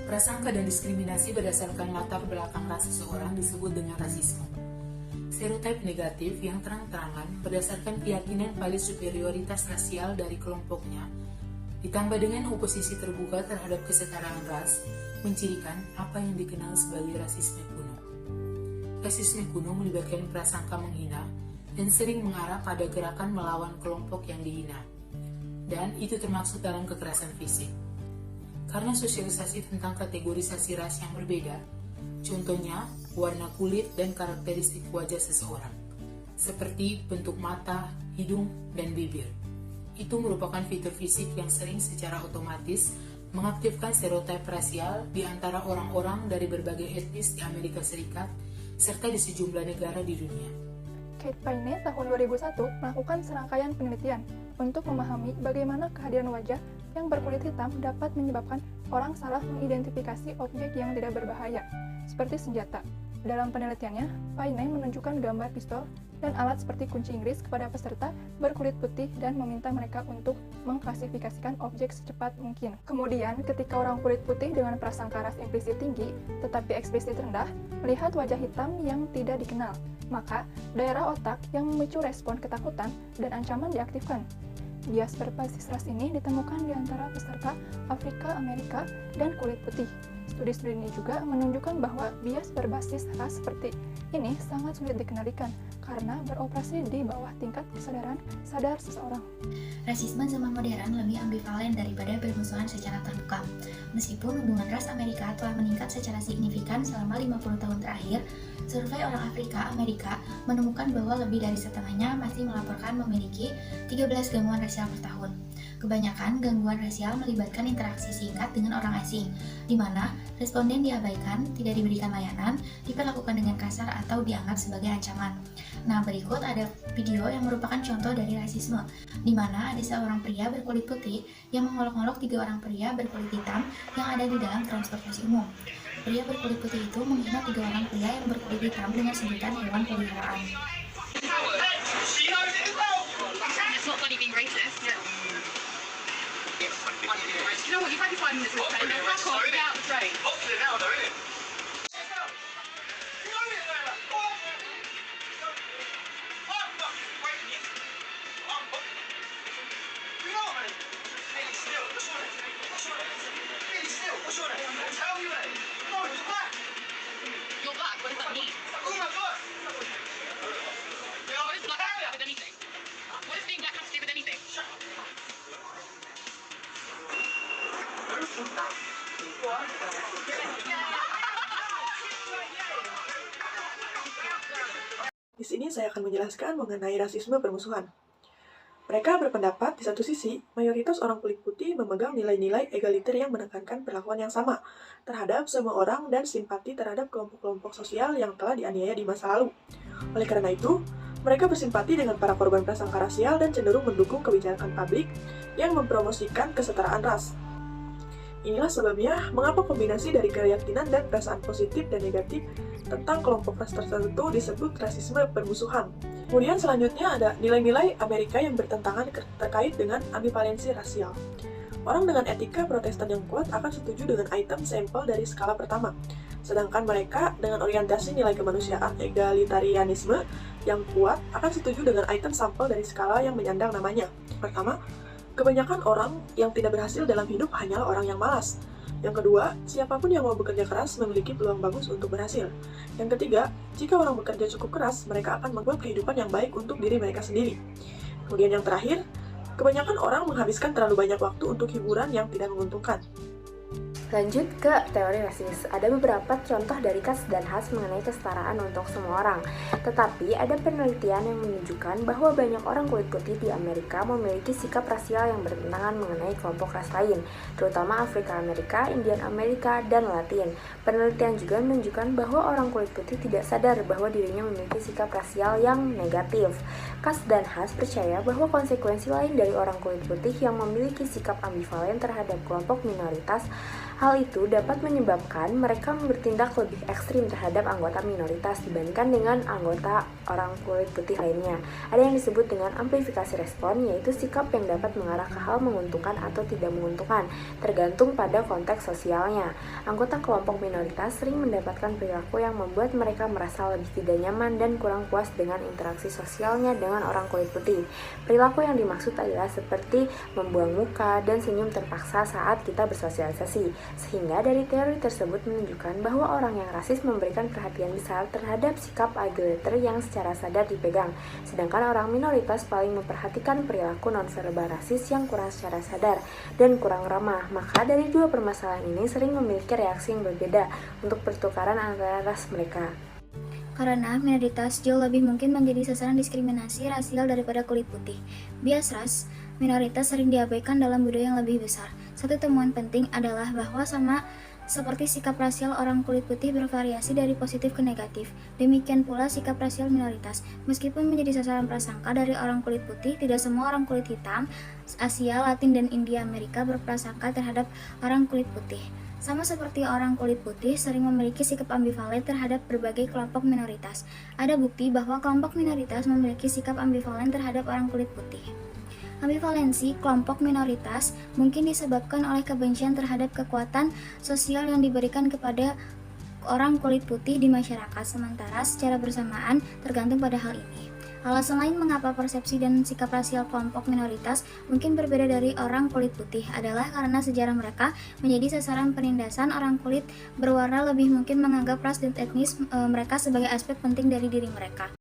Prasangka dan diskriminasi berdasarkan latar belakang ras seseorang disebut dengan rasisme. Stereotip negatif yang terang-terangan berdasarkan keyakinan pada superioritas rasial dari kelompoknya, ditambah dengan oposisi terbuka terhadap kesetaraan ras, mencirikan apa yang dikenal sebagai rasisme kuno. Rasisme kuno melibatkan prasangka menghina dan sering mengarah pada gerakan melawan kelompok yang dihina, dan itu termasuk dalam kekerasan fisik. Karena sosialisasi tentang kategorisasi ras yang berbeda, contohnya warna kulit dan karakteristik wajah seseorang, seperti bentuk mata, hidung, dan bibir. Itu merupakan fitur fisik yang sering secara otomatis mengaktifkan stereotip rasial di antara orang-orang dari berbagai etnis di Amerika Serikat serta di sejumlah negara di dunia. Kate Payne tahun 2001 melakukan serangkaian penelitian untuk memahami bagaimana kehadiran wajah yang berkulit hitam dapat menyebabkan orang salah mengidentifikasi objek yang tidak berbahaya, seperti senjata. Dalam penelitiannya, Payne menunjukkan gambar pistol dan alat seperti kunci Inggris kepada peserta berkulit putih dan meminta mereka untuk mengklasifikasikan objek secepat mungkin. Kemudian, ketika orang kulit putih dengan prasangka ras implisit tinggi, tetapi eksplisit rendah, melihat wajah hitam yang tidak dikenal, maka daerah otak yang memicu respon ketakutan dan ancaman diaktifkan. Bias berbasis ras ini ditemukan di antara peserta Afrika, Amerika, dan kulit putih. Studi-studi ini juga menunjukkan bahwa bias berbasis ras seperti ini sangat sulit dikendalikan karena beroperasi di bawah tingkat kesadaran sadar seseorang. Rasisme zaman modern lebih ambivalen daripada permusuhan secara terbuka. Meskipun hubungan ras Amerika telah meningkat secara signifikan selama 50 tahun terakhir, survei orang Afrika Amerika menemukan bahwa lebih dari setengahnya masih melaporkan memiliki 13 gangguan rasial per tahun. Kebanyakan gangguan rasial melibatkan interaksi singkat dengan orang asing, di mana responden diabaikan, tidak diberikan layanan, diperlakukan dengan kasar atau dianggap sebagai ancaman. Nah, berikut ada video yang merupakan contoh dari rasisme, di mana ada seorang pria berkulit putih yang mengolok-olok 3 orang pria berkulit hitam yang ada di dalam transportasi umum. Pria berkulit putih itu menghina 3 orang pria yang berkulit hitam dengan sebutan hewan peliharaan. It's not funny being racist. You know what, you've had your 5 minutes with train, now crack on, get out the train. You're black, what does that mean? What does black have to do with anything? What does being black have to do with anything? Di sini saya akan menjelaskan mengenai rasisme permusuhan. Mereka berpendapat di satu sisi, mayoritas orang kulit putih memegang nilai-nilai egaliter yang menekankan perlakuan yang sama terhadap semua orang dan simpati terhadap kelompok-kelompok sosial yang telah dianiaya di masa lalu. Oleh karena itu, mereka bersimpati dengan para korban prasangka rasial dan cenderung mendukung kebijakan publik yang mempromosikan kesetaraan ras. Inilah sebabnya mengapa kombinasi dari keyakinan dan perasaan positif dan negatif tentang kelompok ras tertentu disebut rasisme permusuhan. Kemudian selanjutnya ada nilai-nilai Amerika yang bertentangan terkait dengan ambivalensi rasial. Orang dengan etika Protestan yang kuat akan setuju dengan item sampel dari skala pertama, sedangkan mereka dengan orientasi nilai kemanusiaan egalitarianisme yang kuat akan setuju dengan item sampel dari skala yang menyandang namanya. Pertama, kebanyakan orang yang tidak berhasil dalam hidup hanyalah orang yang malas. Yang kedua, siapapun yang mau bekerja keras memiliki peluang bagus untuk berhasil. Yang ketiga, jika orang bekerja cukup keras, mereka akan membuat kehidupan yang baik untuk diri mereka sendiri. Kemudian yang terakhir, kebanyakan orang menghabiskan terlalu banyak waktu untuk hiburan yang tidak menguntungkan. Lanjut ke teori rasis. Ada beberapa contoh dari Katz dan Haas mengenai kesetaraan untuk semua orang. Tetapi ada penelitian yang menunjukkan bahwa banyak orang kulit putih di Amerika memiliki sikap rasial yang bertentangan mengenai kelompok ras lain, terutama Afrika Amerika, Indian Amerika, dan Latin. Penelitian juga menunjukkan bahwa orang kulit putih tidak sadar bahwa dirinya memiliki sikap rasial yang negatif. Katz dan Haas percaya bahwa konsekuensi lain dari orang kulit putih yang memiliki sikap ambivalen terhadap kelompok minoritas Hal itu dapat menyebabkan mereka bertindak lebih ekstrim terhadap anggota minoritas dibandingkan dengan anggota orang kulit putih lainnya. Ada yang disebut dengan amplifikasi respon, yaitu sikap yang dapat mengarah ke hal menguntungkan atau tidak menguntungkan, tergantung pada konteks sosialnya. Anggota kelompok minoritas sering mendapatkan perilaku yang membuat mereka merasa lebih tidak nyaman dan kurang puas dengan interaksi sosialnya dengan orang kulit putih. Perilaku yang dimaksud adalah seperti membuang muka dan senyum terpaksa saat kita bersosialisasi. Sehingga dari teori tersebut menunjukkan bahwa orang yang rasis memberikan perhatian besar terhadap sikap egaliter yang secara sadar dipegang, sedangkan orang minoritas paling memperhatikan perilaku nonverbal rasis yang kurang secara sadar dan kurang ramah. Maka dari dua permasalahan ini sering memiliki reaksi yang berbeda untuk pertukaran antara ras mereka. Karena minoritas jauh lebih mungkin menjadi sasaran diskriminasi rasial daripada kulit putih. Bias ras minoritas sering diabaikan dalam budaya yang lebih besar. Satu temuan penting adalah bahwa sama seperti sikap rasial orang kulit putih bervariasi dari positif ke negatif. Demikian pula sikap rasial minoritas. Meskipun menjadi sasaran prasangka dari orang kulit putih, tidak semua orang kulit hitam, Asia, Latin, dan India Amerika berprasangka terhadap orang kulit putih. Sama seperti orang kulit putih sering memiliki sikap ambivalen terhadap berbagai kelompok minoritas. Ada bukti bahwa kelompok minoritas memiliki sikap ambivalen terhadap orang kulit putih. Ambivalensi kelompok minoritas mungkin disebabkan oleh kebencian terhadap kekuatan sosial yang diberikan kepada orang kulit putih di masyarakat, sementara secara bersamaan tergantung pada hal ini. Alasan lain mengapa persepsi dan sikap rasial kelompok minoritas mungkin berbeda dari orang kulit putih adalah karena sejarah mereka menjadi sasaran penindasan. Orang kulit berwarna lebih mungkin menganggap ras dan etnis mereka sebagai aspek penting dari diri mereka.